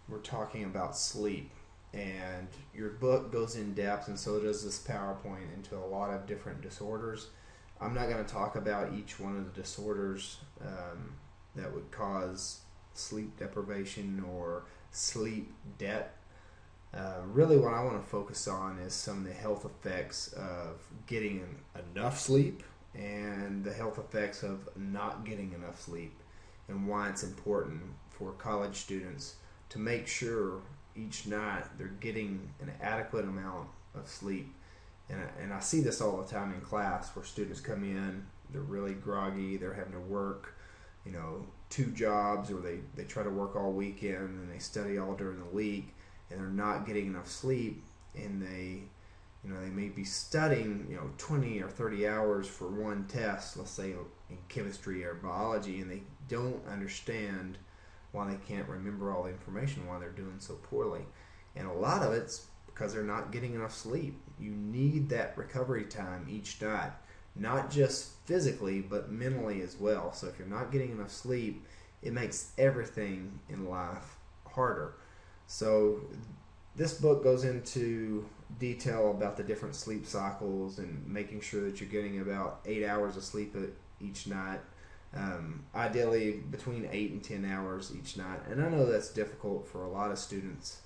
we're talking about sleep. And your book goes in depth, and so does this PowerPoint, into a lot of different disorders. I'm not going to talk about each one of the disorders that would cause sleep deprivation or sleep debt. Really, what I want to focus on is some of the health effects of getting enough sleep and the health effects of not getting enough sleep, and why it's important for college students to make sure each night they're getting an adequate amount of sleep. And I see this all the time in class where students come in, they're really groggy, they're having to work, two jobs, or they try to work all weekend and they study all during the week, and they're not getting enough sleep, and they may be studying 20 or 30 hours for one test, let's say in chemistry or biology, and they don't understand why they can't remember all the information, why they're doing so poorly. And a lot of it's because they're not getting enough sleep. You need that recovery time each night, not just physically but mentally as well. So if you're not getting enough sleep, it makes everything in life harder. So this book goes into detail about the different sleep cycles and making sure that you're getting about 8 hours of sleep each night. Ideally between 8 and 10 hours each night. And I know that's difficult for a lot of students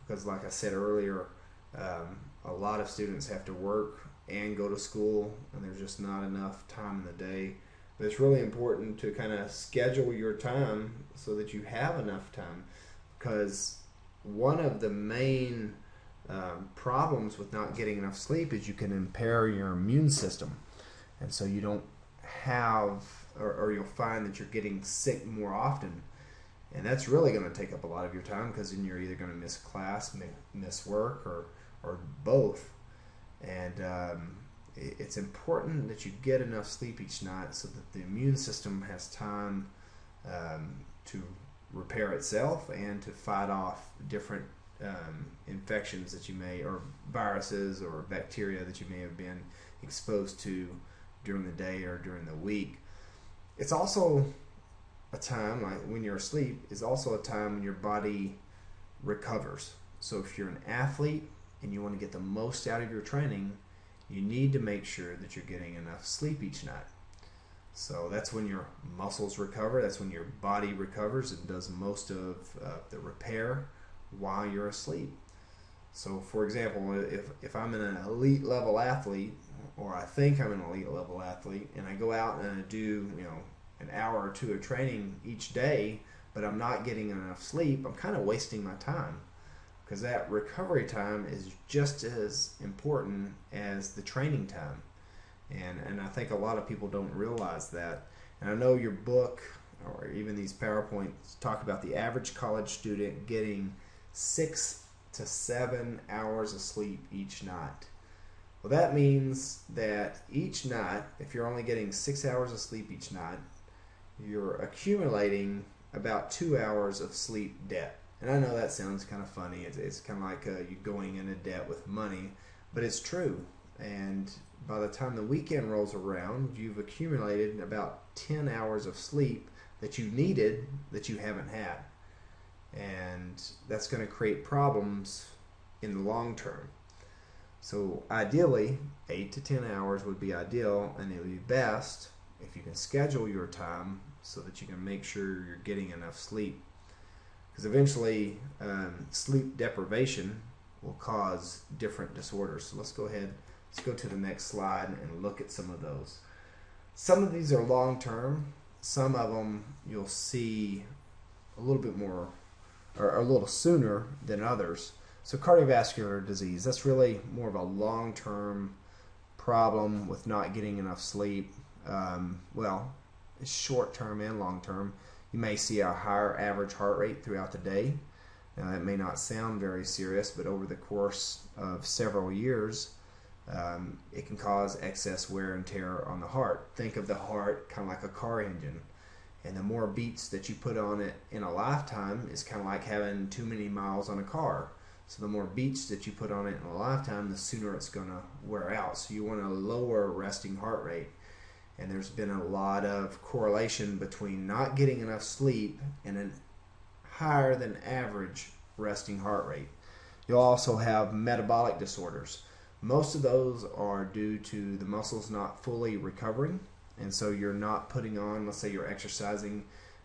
because, like I said earlier, a lot of students have to work and go to school, and there's just not enough time in the day. But it's really important to kind of schedule your time so that you have enough time, because one of the main problems with not getting enough sleep is you can impair your immune system, and so you don't have, or you'll find that you're getting sick more often, and that's really going to take up a lot of your time, because then you're either going to miss class, miss work, or both. And it's important that you get enough sleep each night so that the immune system has time to repair itself and to fight off different infections that you may, or viruses or bacteria that you may have been exposed to during the day or during the week. It's also a time, like when you're asleep, is also a time when your body recovers. So if you're an athlete and you want to get the most out of your training, you need to make sure that you're getting enough sleep each night. So that's when your muscles recover, that's when your body recovers and does most of the repair while you're asleep. So for example, if I'm an elite level athlete, or I think I'm an elite level athlete, and I go out and I do an hour or two of training each day, but I'm not getting enough sleep, I'm kind of wasting my time, because that recovery time is just as important as the training time. And I think a lot of people don't realize that. And I know your book, or even these PowerPoints, talk about the average college student getting 6 to 7 hours of sleep each night. Well, that means that each night, if you're only getting 6 hours of sleep each night, you're accumulating about 2 hours of sleep debt. And I know that sounds kind of funny. It's kind of like you going into debt with money, but it's true. And by the time the weekend rolls around, you've accumulated about 10 hours of sleep that you needed that you haven't had. And that's going to create problems in the long term. So ideally, 8 to 10 hours would be ideal, and it would be best if you can schedule your time so that you can make sure you're getting enough sleep. Because eventually, sleep deprivation will cause different disorders. So let's go to the next slide and look at some of those. Some of these are long-term. Some of them you'll see a little bit more, or a little sooner than others. So cardiovascular disease, that's really more of a long-term problem with not getting enough sleep. Well, it's short-term and long-term. You may see a higher average heart rate throughout the day. Now, that may not sound very serious, but over the course of several years, it can cause excess wear and tear on the heart. Think of the heart kind of like a car engine. And the more beats that you put on it in a lifetime is kind of like having too many miles on a car. So the more beats that you put on it in a lifetime, the sooner it's going to wear out. So you want a lower resting heart rate. And there's been a lot of correlation between not getting enough sleep and a higher than average resting heart rate. You'll also have metabolic disorders. Most of those are due to the muscles not fully recovering, and so you're not putting on, let's say you're exercising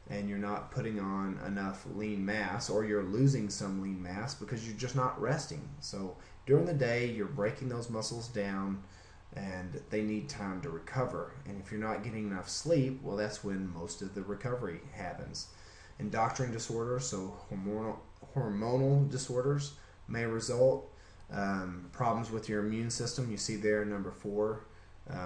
and you're not putting on enough lean mass, or you're losing some lean mass because you're just not resting. So during the day you're breaking those muscles down and they need time to recover, and if you're not getting enough sleep, well, that's when most of the recovery happens. Endocrine disorders, so hormonal disorders, may result. Problems with your immune system, you see there number 4.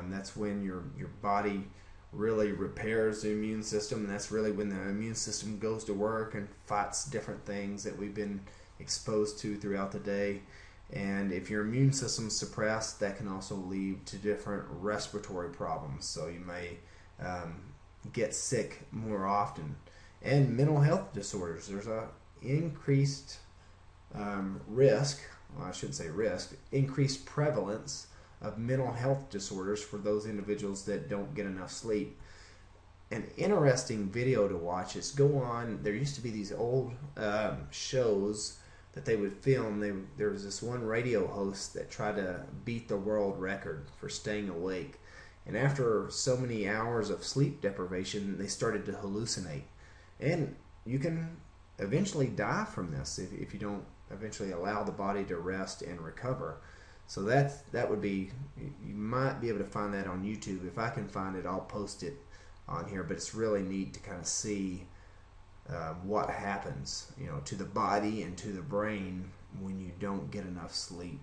That's when your body really repairs the immune system, and that's really when the immune system goes to work and fights different things that we've been exposed to throughout the day. And if your immune system is suppressed, that can also lead to different respiratory problems, so you may get sick more often. And mental health disorders, there's a increased risk, well, I shouldn't say risk, increased prevalence of mental health disorders for those individuals that don't get enough sleep. An interesting video to watch is go on, there used to be these old shows that they would film. There was this one radio host that tried to beat the world record for staying awake. And after so many hours of sleep deprivation, they started to hallucinate. And you can eventually die from this if you don't eventually allow the body to rest and recover. So that would be, you might be able to find that on YouTube. If I can find it, I'll post it on here. But it's really neat to kind of see what happens, to the body and to the brain when you don't get enough sleep.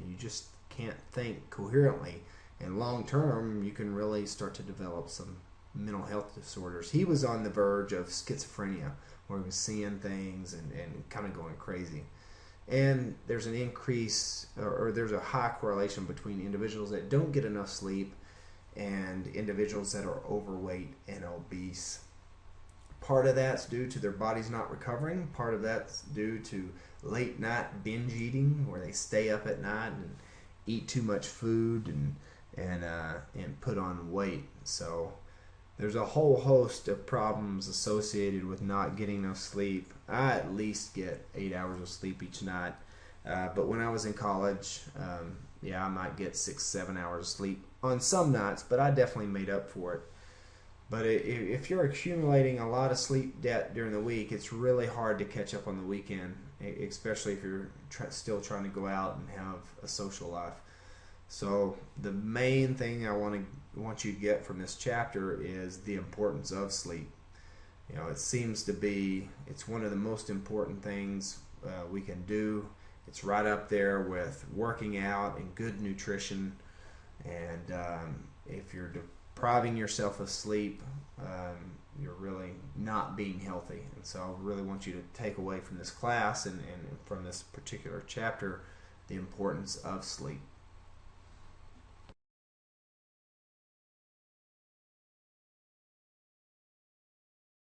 You just can't think coherently, and long term you can really start to develop some mental health disorders. He was on the verge of schizophrenia, where he was seeing things and kind of going crazy. And there's an increase, or there's a high correlation between individuals that don't get enough sleep and individuals that are overweight and obese. Part of that's due to their bodies not recovering. Part of that's due to late night binge eating, where they stay up at night and eat too much food and put on weight. So there's a whole host of problems associated with not getting enough sleep. I at least get 8 hours of sleep each night. But when I was in college, I might get 6-7 hours of sleep on some nights, but I definitely made up for it. But if you're accumulating a lot of sleep debt during the week, it's really hard to catch up on the weekend, especially if you're still trying to go out and have a social life. So the main thing I want you to get from this chapter is the importance of sleep. It seems to be, it's one of the most important things we can do. It's right up there with working out and good nutrition. And if you're depriving yourself of sleep, you're really not being healthy. And so I really want you to take away from this class and from this particular chapter the importance of sleep.